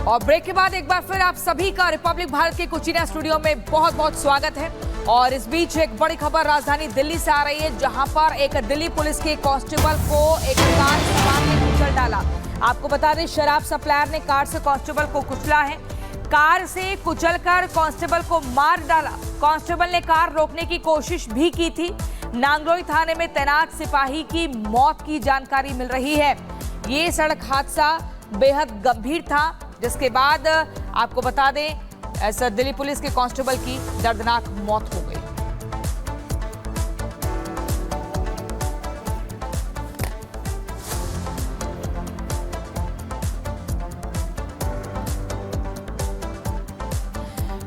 और ब्रेक के बाद एक बार फिर आप सभी का रिपब्लिक भारत के कोचिना स्टूडियो में बहुत बहुत स्वागत है। और इस बीच एक बड़ी खबर राजधानी दिल्ली से आ रही है, जहां पर एक दिल्ली पुलिस के कांस्टेबल को एक कार सवार ने कुचल डाला। आपको बता दें, शराब सप्लायर ने कार से कांस्टेबल को कुचला है। कार से कुचलकर कांस्टेबल को मार डाला। कांस्टेबल ने कार रोकने की कोशिश भी की थी। नांगलोई थाने में तैनात सिपाही की मौत की जानकारी मिल रही है। ये सड़क हादसा बेहद गंभीर था, जिसके बाद आपको बता दें ऐसा दिल्ली पुलिस के कांस्टेबल की दर्दनाक मौत हो गई।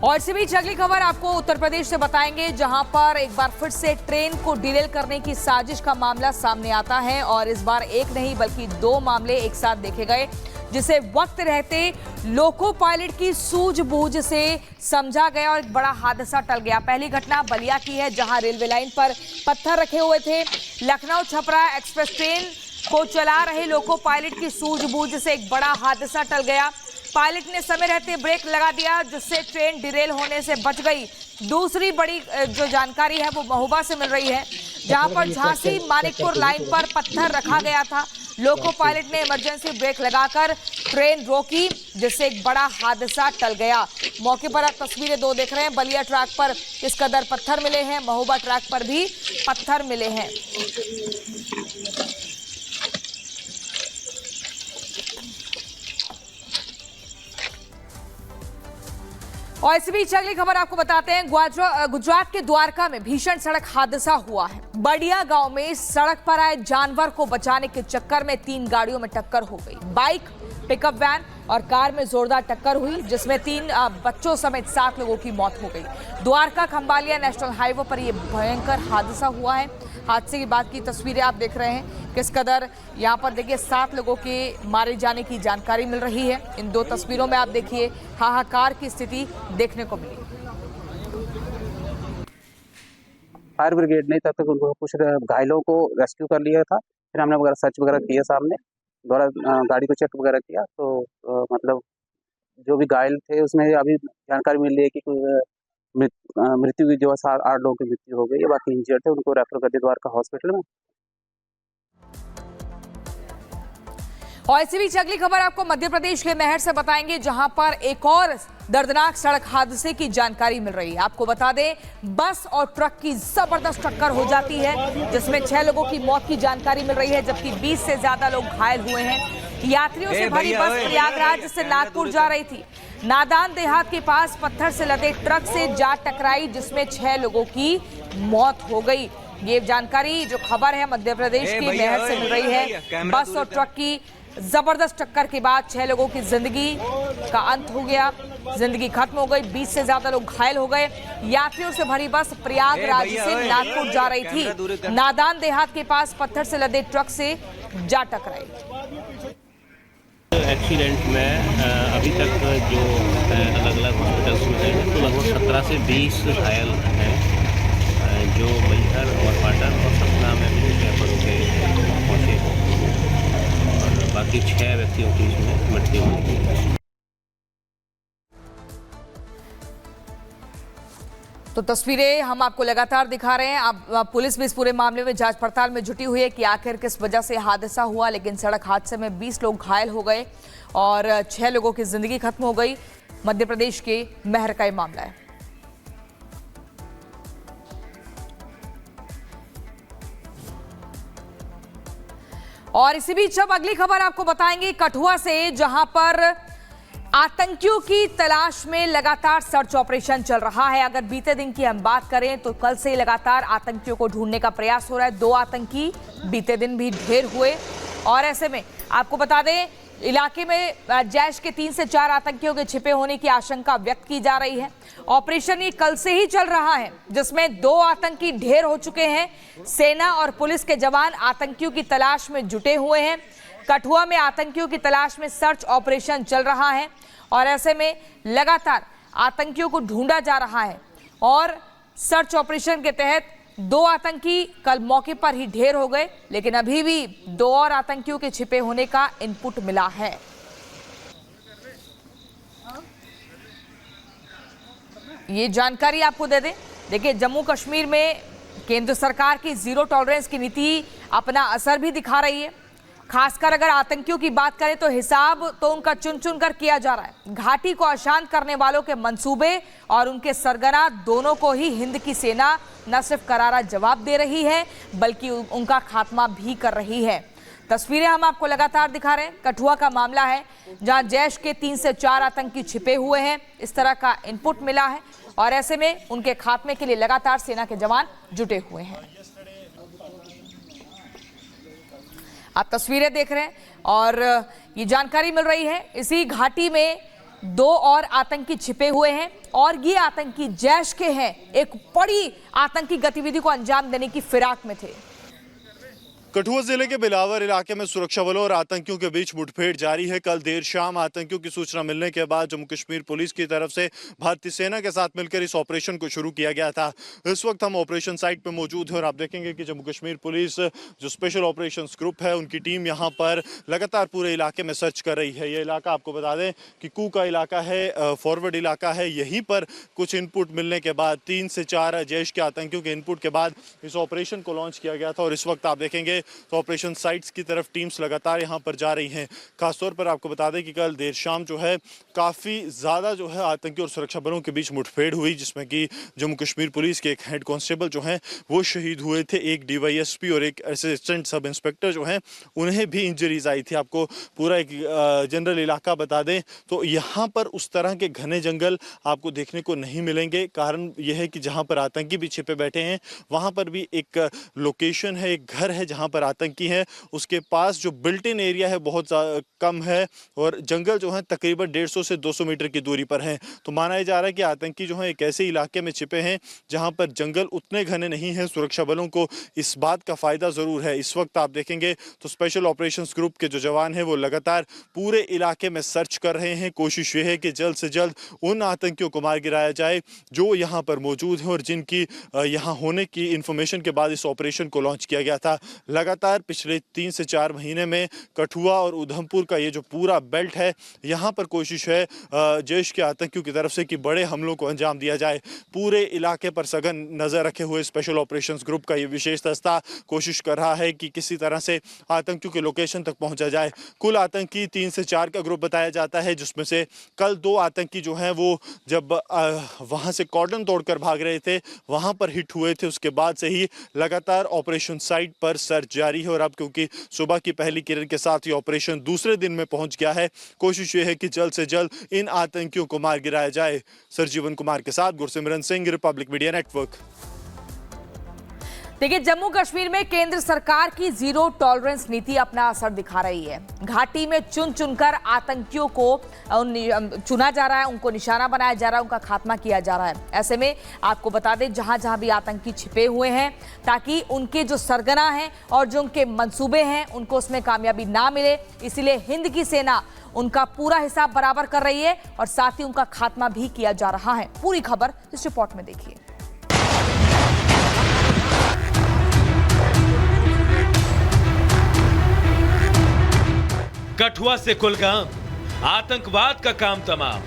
और इसी बीच अगली खबर आपको उत्तर प्रदेश से बताएंगे, जहां पर एक बार फिर से ट्रेन को डिरेल करने की साजिश का मामला सामने आता है। और इस बार एक नहीं बल्कि दो मामले एक साथ देखे गए, जिसे वक्त रहते लोको पायलट की सूझबूझ से समझा गया और एक बड़ा हादसा टल गया। पहली घटना बलिया की है, जहां रेलवे लाइन पर पत्थर रखे हुए थे। लखनऊ छपरा एक्सप्रेस ट्रेन को चला रहे लोको पायलट की सूझबूझ से एक बड़ा हादसा टल गया। पायलट ने समय रहते ब्रेक लगा दिया, जिससे ट्रेन डिरेल होने से बच गई। दूसरी बड़ी जो जानकारी है वो महोबा से मिल रही है, जहां पर झांसी मानिकपुर लाइन पर पत्थर रखा गया था। लोको पायलट ने इमरजेंसी ब्रेक लगाकर ट्रेन रोकी, जिससे एक बड़ा हादसा टल गया। मौके पर आप तस्वीरें दो देख रहे हैं। बलिया ट्रैक पर किस कदर पत्थर मिले हैं, महोबा ट्रैक पर भी पत्थर मिले हैं। और इस बीच अगली खबर आपको बताते हैं, गुजरात के द्वारका में भीषण सड़क हादसा हुआ है। बड़िया गांव में सड़क पर आए जानवर को बचाने के चक्कर में 3 गाड़ियों में टक्कर हो गई। बाइक, पिकअप वैन और कार में जोरदार टक्कर हुई, जिसमें 3 बच्चों समेत 7 लोगों की मौत हो गई। द्वारका खंबालिया नेशनल हाईवे पर यह भयंकर हादसा हुआ है। हादसे के बाद की तस्वीरें आप देख रहे हैं, किस कदर यहाँ पर देखिए 7 लोगों के मारे जाने की जानकारी मिल रही है। इन 2 तस्वीरों में आप देखिए हाहाकार की स्थिति देखने को मिली। फायर ब्रिगेड ने तब तक उनको कुछ घायलों को रेस्क्यू कर लिया था। फिर हमने वगैरह सर्च वगैरह किया, सामने द्वारा गाड़ी को चेक वगैरह किया, तो मतलब जो भी घायल थे उसमें अभी जानकारी मिल रही है कि मृत्यु की जो 8 लोगों की मृत्यु हो गई है। बाकी इंजर्ड थे, उनको रेफर कर दिया द्वारका हॉस्पिटल में। और इसी बीच अगली खबर आपको मध्य प्रदेश के मेहर से बताएंगे, जहां पर एक और दर्दनाक सड़क हादसे की जानकारी मिल रही है। आपको बता दें, बस और ट्रक की जबरदस्त टक्कर हो जाती है, जिसमें 6 लोगों की मौत की जानकारी मिल रही है, जबकि 20 से ज्यादा लोग घायल हुए हैं। यात्रियों से भरी बस प्रयागराज से नागपुर जा रही थी। नादान देहात के पास पत्थर से लदे ट्रक से जा टकराई, जिसमें 6 लोगों की मौत हो गई। ये जानकारी जो खबर है मध्य प्रदेश के मेहर से मिल रही है। बस और ट्रक की जबरदस्त टक्कर के बाद 6 लोगों की जिंदगी का अंत हो गया, जिंदगी खत्म हो गई। 20 से ज्यादा लोग घायल हो गए। यात्रियों से भरी बस प्रयागराज से नागपुर जा रही थी। नादान देहात के पास पत्थर से लदे ट्रक से जा टकराई। एक्सीडेंट में अभी तक जो अलग अलग हॉस्पिटल्स में हैं, तो लगभग 17 से 20 घायल हैं, जो मैहर और पाटन और सतना में भी रेफर होकर पहुँचे, और बाकी 6 व्यक्तियों की इसमें मृत्यु हुई। तो तस्वीरें हम आपको लगातार दिखा रहे हैं। अब पुलिस भी इस पूरे मामले में जांच पड़ताल में जुटी हुई है कि आखिर किस वजह से हादसा हुआ। लेकिन सड़क हादसे में 20 लोग घायल हो गए और 6 लोगों की जिंदगी खत्म हो गई। मध्य प्रदेश के मेहर का ये मामला है। और इसी बीच अब अगली खबर आपको बताएंगे कठुआ से, जहां पर आतंकियों की तलाश में लगातार सर्च ऑपरेशन चल रहा है। अगर बीते दिन की हम बात करें तो कल से लगातार आतंकियों को ढूंढने का प्रयास हो रहा है। 2 आतंकी बीते दिन भी ढेर हुए, और ऐसे में आपको बता दें इलाके में जैश के 3 से 4 आतंकियों के छिपे होने की आशंका व्यक्त की जा रही है। ऑपरेशन ये कल से ही चल रहा है, जिसमें 2 आतंकी ढेर हो चुके हैं। सेना और पुलिस के जवान आतंकियों की तलाश में जुटे हुए हैं। कठुआ में आतंकियों की तलाश में सर्च ऑपरेशन चल रहा है, और ऐसे में लगातार आतंकियों को ढूंढा जा रहा है। और सर्च ऑपरेशन के तहत 2 आतंकी कल मौके पर ही ढेर हो गए, लेकिन अभी भी 2 और आतंकियों के छिपे होने का इनपुट मिला है। ये जानकारी आपको दे दें, देखिए जम्मू कश्मीर में केंद्र सरकार की जीरो टॉलरेंस की नीति अपना असर भी दिखा रही है। खासकर अगर आतंकियों की बात करें तो हिसाब तो उनका चुन चुन कर किया जा रहा है। घाटी को अशांत करने वालों के मंसूबे और उनके सरगना दोनों को ही हिंद की सेना न सिर्फ करारा जवाब दे रही है बल्कि उनका खात्मा भी कर रही है। तस्वीरें हम आपको लगातार दिखा रहे हैं। कठुआ का मामला है जहां जैश के 3 से 4 आतंकी छिपे हुए हैं, इस तरह का इनपुट मिला है और ऐसे में उनके खात्मे के लिए लगातार सेना के जवान जुटे हुए हैं। आप तस्वीरें देख रहे हैं और ये जानकारी मिल रही है इसी घाटी में 2 और आतंकी छिपे हुए हैं और ये आतंकी जैश के हैं, एक बड़ी आतंकी गतिविधि को अंजाम देने की फिराक में थे। कठुआ जिले के बिलावर इलाके में सुरक्षा बलों और आतंकियों के बीच मुठभेड़ जारी है। कल देर शाम आतंकियों की सूचना मिलने के बाद जम्मू कश्मीर पुलिस की तरफ से भारतीय सेना के साथ मिलकर इस ऑपरेशन को शुरू किया गया था। इस वक्त हम ऑपरेशन साइट पर मौजूद हैं और आप देखेंगे कि जम्मू कश्मीर पुलिस जो स्पेशल ऑपरेशंस ग्रुप है उनकी टीम यहाँ पर लगातार पूरे इलाके में सर्च कर रही है। ये इलाका आपको बता दें कि कू का इलाका है, फॉरवर्ड इलाका है। यहीं पर कुछ इनपुट मिलने के बाद 3 से 4 जैश के आतंकियों के इनपुट के बाद इस ऑपरेशन को लॉन्च किया गया था और इस वक्त आप देखेंगे तो ऑपरेशन साइट्स की तरफ टीम्स लगातार यहां पर जा रही हैं। खासतौर पर आपको बता दें कि कल देर शाम जो है काफ़ी ज़्यादा जो है आतंकी और सुरक्षा बलों के बीच मुठभेड़ हुई जिसमें कि जम्मू कश्मीर पुलिस के एक हेड कांस्टेबल जो हैं वो शहीद हुए थे, एक डीवाईएसपी और एक असिस्टेंट सब इंस्पेक्टर जो हैं उन्हें भी इंजरीज आई थी। आपको पूरा एक जनरल इलाका बता दें तो यहाँ पर उस तरह के घने जंगल आपको देखने को नहीं मिलेंगे। कारण यह है कि जहाँ पर आतंकी भी छिपे बैठे हैं वहाँ पर भी एक लोकेशन है, एक घर है जहाँ पर आतंकी है, उसके पास जो बिल्ट इन एरिया है बहुत कम है और जंगल जो है तकरीबन 150 से 200 मीटर की दूरी पर है। तो माना जा रहा है कि आतंकी जो है एक ऐसे इलाके में छिपे हैं जहां पर जंगल उतने घने नहीं हैं। सुरक्षा बलों को इस बात का फायदा जरूर है। इस वक्त आप देखेंगे तो स्पेशल ऑपरेशंस ग्रुप के जो जवान हैं वो लगातार पूरे इलाके में सर्च कर रहे हैं। कोशिश ये है कि जल्द से जल्द उन आतंकियों को मार गिराया जाए जो यहाँ पर मौजूद हैं और जिनकी यहाँ होने की इंफॉर्मेशन के बाद इस ऑपरेशन को लॉन्च किया गया था। लगातार पिछले 3 से 4 महीने में कठुआ और उधमपुर का ये जो पूरा बेल्ट है यहाँ पर कोशिश है जैश के आतंकियों की तरफ से कि बड़े हमलों को अंजाम दिया जाए। पूरे इलाके पर सघन नजर रखे हुए स्पेशल ऑपरेशंस ग्रुप का ये विशेष दस्ता कोशिश कर रहा है कि किसी तरह से आतंकियों के लोकेशन तक पहुंचा जाए। कुल आतंकी 3 से 4 का ग्रुप बताया जाता है जिसमें से कल 2 आतंकी जो हैं वो जब वहां से कॉर्डन तोड़कर भाग रहे थे वहां पर हिट हुए थे। उसके बाद से ही लगातार ऑपरेशन साइट पर सर्च जारी है और अब क्योंकि सुबह की पहली किरण के साथ ही ऑपरेशन दूसरे दिन में पहुंच गया है, कोशिश ये है कि जल्द से जल्द इन आतंकियों को मार गिराया जाए। सरजीवन कुमार के साथ Gursimran Singh, Republic media network. देखिए जम्मू कश्मीर में केंद्र सरकार की जीरो टॉलरेंस नीति अपना असर दिखा रही है। घाटी में चुन चुनकर आतंकियों को चुना जा रहा है, उनको निशाना बनाया जा रहा है, उनका खात्मा किया जा रहा है। ऐसे में आपको बता दें जहां जहां भी आतंकी छिपे हुए हैं ताकि उनके जो सरगना हैं और जो उनके मंसूबे हैं उनको उसमें कामयाबी ना मिले, इसीलिए हिंद की सेना उनका पूरा हिसाब बराबर कर रही है और साथ ही उनका खात्मा भी किया जा रहा है। पूरी खबर इस रिपोर्ट में देखिए। कठुआ से कुलगाम, आतंकवाद का काम तमाम।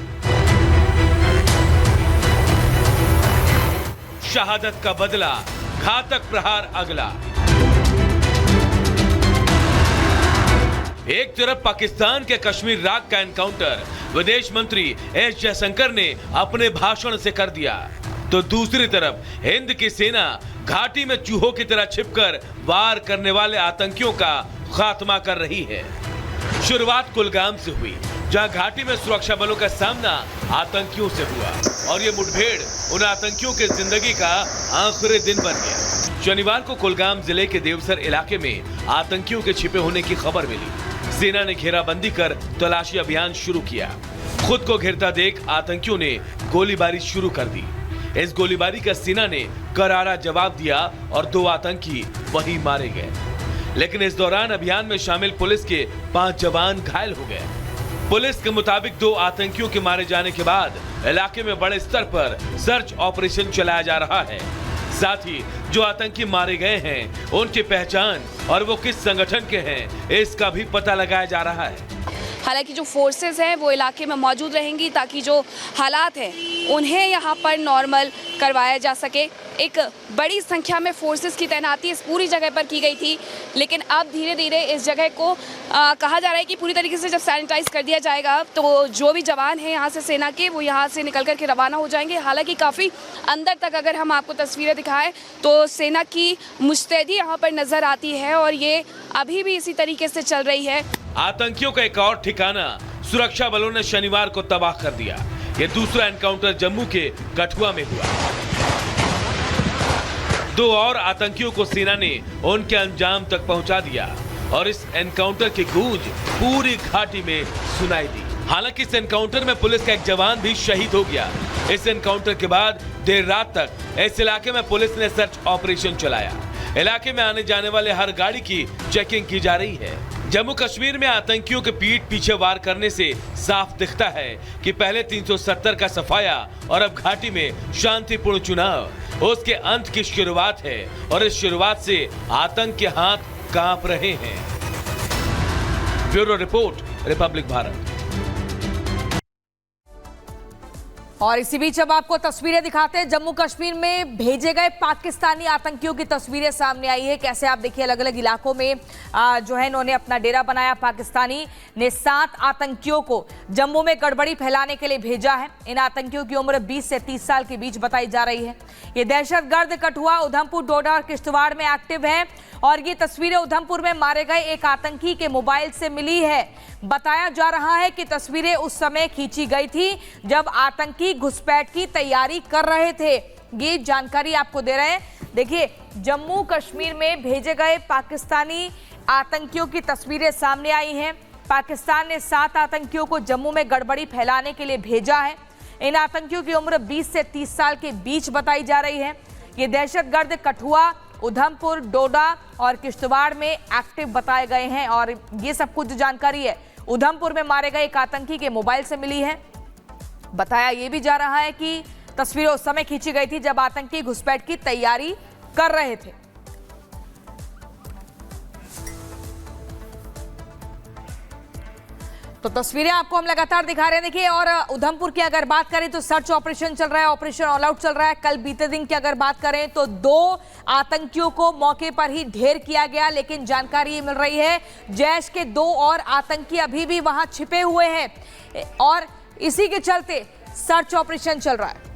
शहादत का बदला, घातक प्रहार अगला। एक तरफ पाकिस्तान के कश्मीर राग का एनकाउंटर विदेश मंत्री एस जयशंकर ने अपने भाषण से कर दिया, तो दूसरी तरफ हिंद की सेना घाटी में चूहों की तरह छिपकर वार करने वाले आतंकियों का खात्मा कर रही है। शुरुआत कुलगाम से हुई जहां घाटी में सुरक्षा बलों का सामना आतंकियों से हुआ और ये मुठभेड़ उन आतंकियों के जिंदगी का आखिरी दिन बन गया। शनिवार को कुलगाम जिले के देवसर इलाके में आतंकियों के छिपे होने की खबर मिली। सेना ने घेराबंदी कर तलाशी अभियान शुरू किया। खुद को घिरता देख आतंकियों ने गोलीबारी शुरू कर दी। इस गोलीबारी का सेना ने करारा जवाब दिया और 2 आतंकी वहीं मारे गए। लेकिन इस दौरान अभियान में शामिल पुलिस के 5 जवान घायल हो गए। पुलिस के मुताबिक 2 आतंकियों के मारे जाने के बाद इलाके में बड़े स्तर पर सर्च ऑपरेशन चलाया जा रहा है। साथ ही जो आतंकी मारे गए हैं उनकी पहचान और वो किस संगठन के हैं इसका भी पता लगाया जा रहा है। हालांकि जो फोर्सेस हैं वो इलाके में मौजूद रहेंगी ताकि जो हालात हैं उन्हें यहाँ पर नॉर्मल करवाया जा सके। एक बड़ी संख्या में फोर्सेस की तैनाती इस पूरी जगह पर की गई थी, लेकिन अब धीरे धीरे इस जगह को कहा जा रहा है कि पूरी तरीके से जब सैनिटाइज कर दिया जाएगा तो जो भी जवान हैं यहाँ से सेना के वो यहाँ से निकल कर के रवाना हो जाएंगे। हालांकि काफ़ी अंदर तक अगर हम आपको तस्वीरें दिखाएं तो सेना की मुस्तैदी यहाँ पर नज़र आती है और ये अभी भी इसी तरीके से चल रही है। आतंकियों का एक और ठिकाना सुरक्षा बलों ने शनिवार को तबाह कर दिया। ये दूसरा एनकाउंटर जम्मू के कठुआ में हुआ। 2 और आतंकियों को सेना ने उनके अंजाम तक पहुंचा दिया और इस एनकाउंटर की गूंज पूरी घाटी में सुनाई दी। हालांकि इस एनकाउंटर में पुलिस का एक जवान भी शहीद हो गया। इस एनकाउंटर के बाद देर रात तक इस इलाके में पुलिस ने सर्च ऑपरेशन चलाया। इलाके में आने जाने वाले हर गाड़ी की चेकिंग की जा रही है। जम्मू कश्मीर में आतंकियों के पीठ पीछे वार करने से साफ दिखता है कि पहले 370 का सफाया और अब घाटी में शांतिपूर्ण चुनाव उसके अंत की शुरुआत है और इस शुरुआत से आतंक के हाथ कांप रहे हैं। Bureau report, Republic Bharat. और इसी बीच अब आपको तस्वीरें दिखाते हैं। जम्मू कश्मीर में भेजे गए पाकिस्तानी आतंकियों की तस्वीरें सामने आई है। कैसे आप देखिए अलग अलग इलाकों में जो है इन्होंने अपना डेरा बनाया। पाकिस्तानी ने 7 आतंकियों को जम्मू में गड़बड़ी फैलाने के लिए भेजा है। इन आतंकियों की उम्र 20 से 30 साल के बीच बताई जा रही है। ये दहशतगर्द कठुआ, उधमपुर, डोडा और किश्तवाड़ में एक्टिव है और ये तस्वीरें उधमपुर में मारे गए एक आतंकी के मोबाइल से मिली है। बताया जा रहा है कि तस्वीरें उस समय खींची गई थी जब आतंकी घुसपैठ की तैयारी कर रहे थे। ये जानकारी आपको दे रहे हैं। देखिए, जम्मू कश्मीर में भेजे गए पाकिस्तानी आतंकियों की तस्वीरें सामने आई हैं। पाकिस्तान ने 7 आतंकियों को जम्मू में गड़बड़ी फैलाने के लिए भेजा है। इन आतंकियों की उम्र 20 से 30 साल के बीच बताई जा रही है। ये दहशतगर्द कठुआ, उधमपुर, डोडा और किश्तवाड़ में एक्टिव बताए गए हैं और ये सब कुछ जानकारी है उधमपुर में मारे गए एक आतंकी के मोबाइल से मिली है। बताया ये भी जा रहा है कि तस्वीरें उस समय खींची गई थी जब आतंकी घुसपैठ की तैयारी कर रहे थे। तो तस्वीरें आपको हम लगातार दिखा रहे हैं। देखिए, और उधमपुर की अगर बात करें तो सर्च ऑपरेशन चल रहा है, ऑपरेशन ऑल आउट चल रहा है। कल बीते दिन की अगर बात करें तो 2 आतंकियों को मौके पर ही ढेर किया गया, लेकिन जानकारी ये मिल रही है जैश के 2 और आतंकी अभी भी वहां छिपे हुए हैं और इसी के चलते सर्च ऑपरेशन चल रहा है।